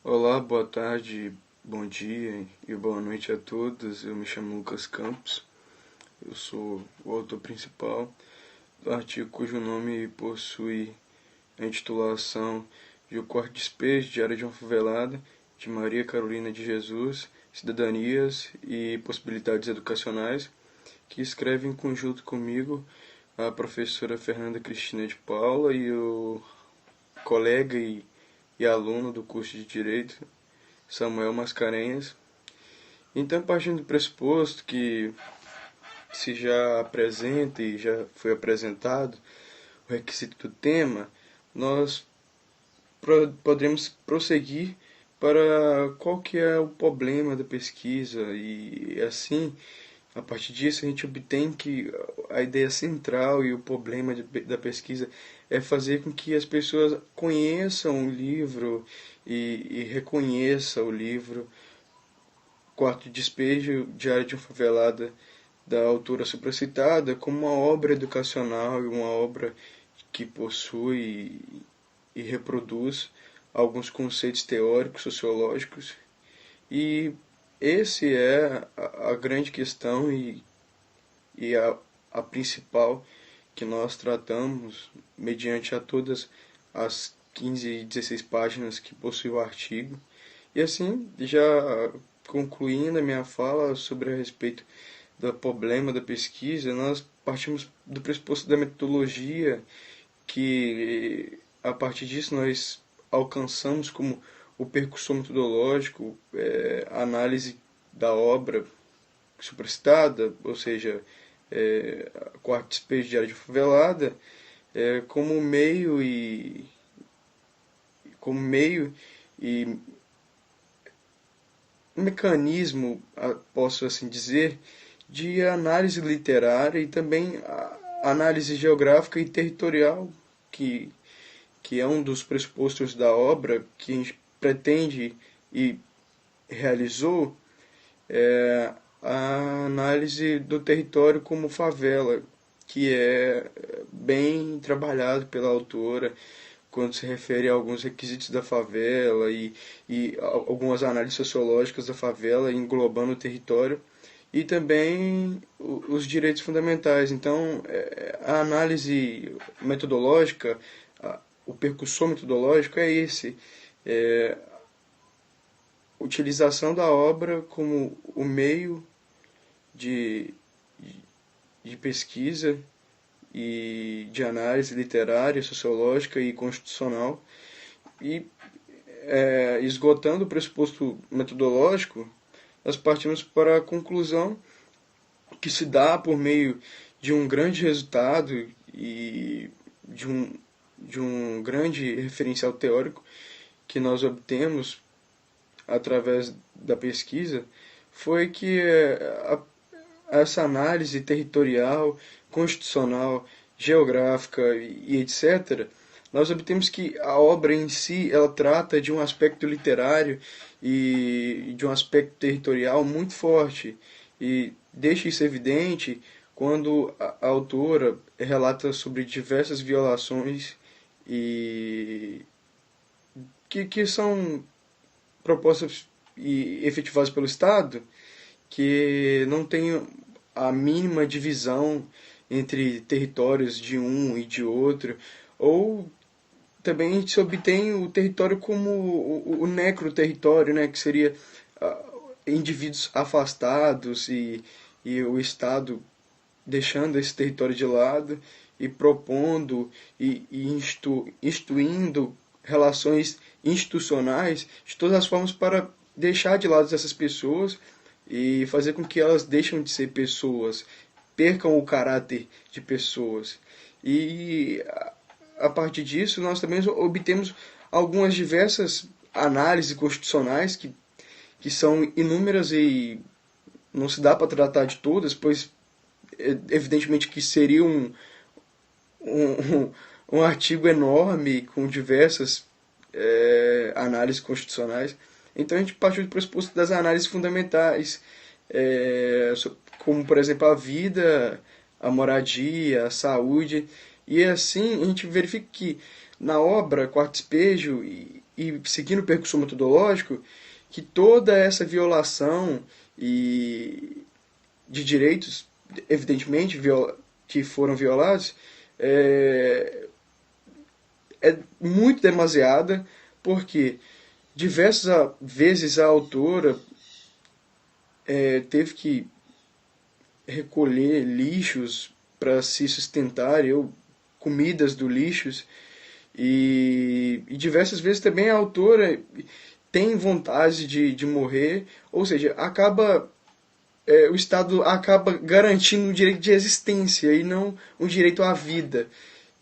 Olá, boa tarde, bom dia e boa noite a todos. Eu me chamo Lucas Campos, eu sou o autor principal do artigo cujo nome possui a intitulação de O Corte Despejo, Diário de uma Favelada, de Maria Carolina de Jesus, Cidadanias e Possibilidades Educacionais, que escreve em conjunto comigo a professora Fernanda Cristina de Paula e o colega e aluno do curso de Direito, Samuel Mascarenhas. Então, partindo do pressuposto que se já apresenta e já foi apresentado o requisito do tema, nós podemos prosseguir para qual que é o problema da pesquisa e assim, a partir disso a gente obtém que a ideia central e o problema da pesquisa é fazer com que as pessoas conheçam o livro e reconheçam o livro Quarto Despejo, Diário de uma Favelada, da autora supracitada, como uma obra educacional e uma obra que possui e reproduz alguns conceitos teóricos, sociológicos. E esse é a grande questão e a principal que nós tratamos mediante a todas as 15 e 16 páginas que possui o artigo. E assim, já concluindo a minha fala sobre a respeito do problema da pesquisa, nós partimos do pressuposto da metodologia, que a partir disso nós alcançamos como o percussor metodológico, a análise da obra supracitada, ou seja, Quarto Despejo, Diário de Favelada, como meio e um mecanismo, posso assim dizer, de análise literária e também análise geográfica e territorial, que, que é um dos pressupostos da obra que a gente pretende e realizou, a análise do território como favela, que é bem trabalhado pela autora quando se refere a alguns requisitos da favela e algumas análises sociológicas da favela englobando o território e também os direitos fundamentais. Então, a análise metodológica, o percussor metodológico é esse, é, utilização da obra como o meio de, de pesquisa e de análise literária, sociológica e constitucional, e esgotando o pressuposto metodológico, nós partimos para a conclusão que se dá por meio de um grande resultado e de um grande referencial teórico que nós obtemos através da pesquisa, foi que essa análise territorial, constitucional, geográfica e etc., nós obtemos que a obra em si ela trata de um aspecto literário e de um aspecto territorial muito forte. E deixa isso evidente quando a autora relata sobre diversas violações e que são propostas e efetivadas pelo Estado, que não tem a mínima divisão entre territórios de um e de outro, ou também se obtém o território como o necroterritório, né, que seria indivíduos afastados e o Estado deixando esse território de lado e propondo instituindo relações institucionais de todas as formas para deixar de lado essas pessoas e fazer com que elas deixem de ser pessoas, percam o caráter de pessoas. E a partir disso nós também obtemos algumas diversas análises constitucionais que são inúmeras e não se dá para tratar de todas, pois evidentemente que seria um, um artigo enorme com diversas análises constitucionais. Então a gente partiu do pressuposto das análises fundamentais, como por exemplo a vida, a moradia, a saúde, e assim a gente verifica que na obra Quarto Despejo e seguindo o percurso metodológico, que toda essa violação de direitos, evidentemente, que foram violados, é muito demasiada, porque diversas vezes a autora teve que recolher lixos para se sustentar, comidas do lixos, e diversas vezes também a autora tem vontade de morrer, ou seja, o Estado acaba garantindo um direito de existência e não um direito à vida.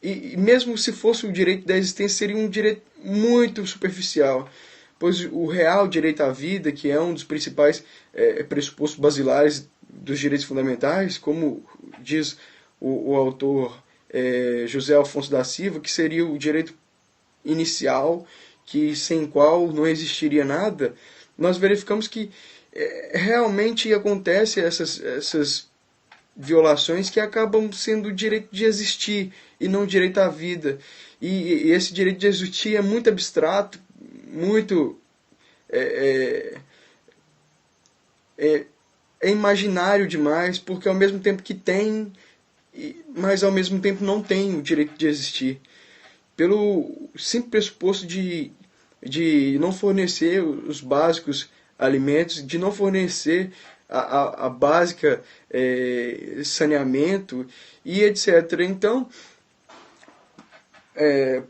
E mesmo se fosse o direito da existência, seria um direito muito superficial, pois o real direito à vida, que é um dos principais pressupostos basilares dos direitos fundamentais, como diz o autor José Alfonso da Silva, que seria o direito inicial, que sem qual não existiria nada, nós verificamos que realmente acontecem essas violações que acabam sendo o direito de existir e não o direito à vida. E esse direito de existir é muito abstrato, muito é imaginário demais, porque ao mesmo tempo que tem, mas ao mesmo tempo não tem o direito de existir. Pelo simples pressuposto de não fornecer os básicos alimentos, de não fornecer a básica saneamento e etc. Então,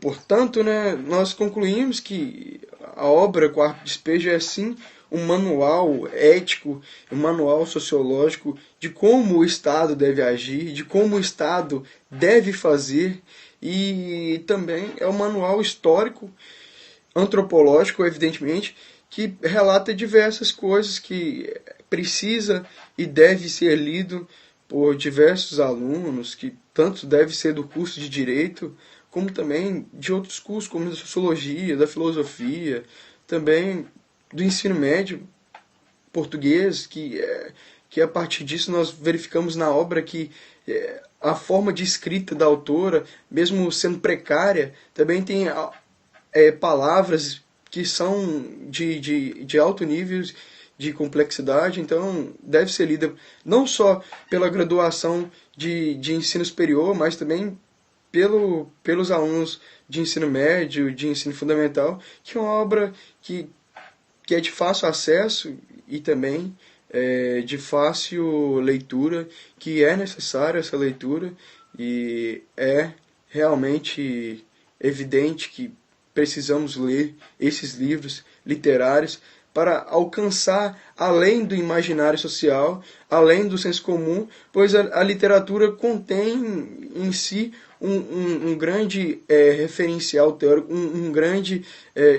portanto, né, nós concluímos que a obra Quarto Despejo é sim um manual ético, um manual sociológico de como o Estado deve agir, de como o Estado deve fazer, e também é um manual histórico, antropológico, evidentemente, que relata diversas coisas que precisa e deve ser lido por diversos alunos, que tanto deve ser do curso de Direito, como também de outros cursos, como da Sociologia, da Filosofia, também do ensino médio português, que a partir disso nós verificamos na obra que a forma de escrita da autora, mesmo sendo precária, também tem palavras que são de alto nível de complexidade, então deve ser lida não só pela graduação de ensino superior, mas também pelos alunos de ensino médio, de ensino fundamental, que é uma obra que é de fácil acesso e também de fácil leitura, que é necessária essa leitura, e é realmente evidente que precisamos ler esses livros literários para alcançar além do imaginário social, além do senso comum, pois a literatura contém em si um grande referencial teórico, um grande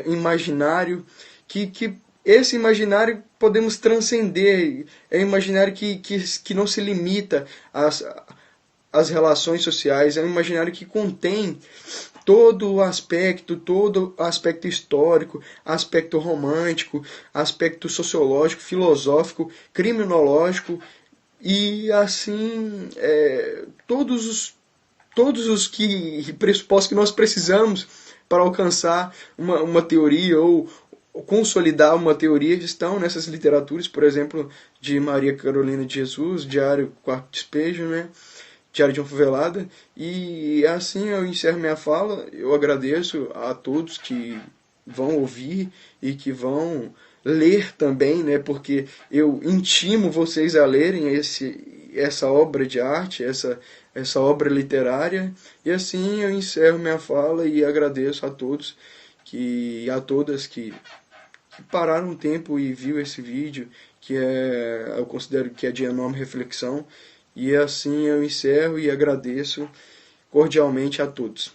imaginário, que esse imaginário podemos transcender, é um imaginário que não se limita às relações sociais, é um imaginário que contém todo aspecto histórico, aspecto romântico, aspecto sociológico, filosófico, criminológico, e assim todos os pressupostos que nós precisamos para alcançar uma teoria ou consolidar uma teoria estão nessas literaturas, por exemplo, de Maria Carolina de Jesus, Diário Quarto Despejo, né? Diário de uma Favelada. E assim eu encerro minha fala. Eu agradeço a todos que vão ouvir e que vão ler também, né? Porque eu intimo vocês a lerem essa obra de arte, essa obra literária. E assim eu encerro minha fala e agradeço a todos e a todas que pararam um tempo e viu esse vídeo, eu considero que é de enorme reflexão. E assim eu encerro e agradeço cordialmente a todos.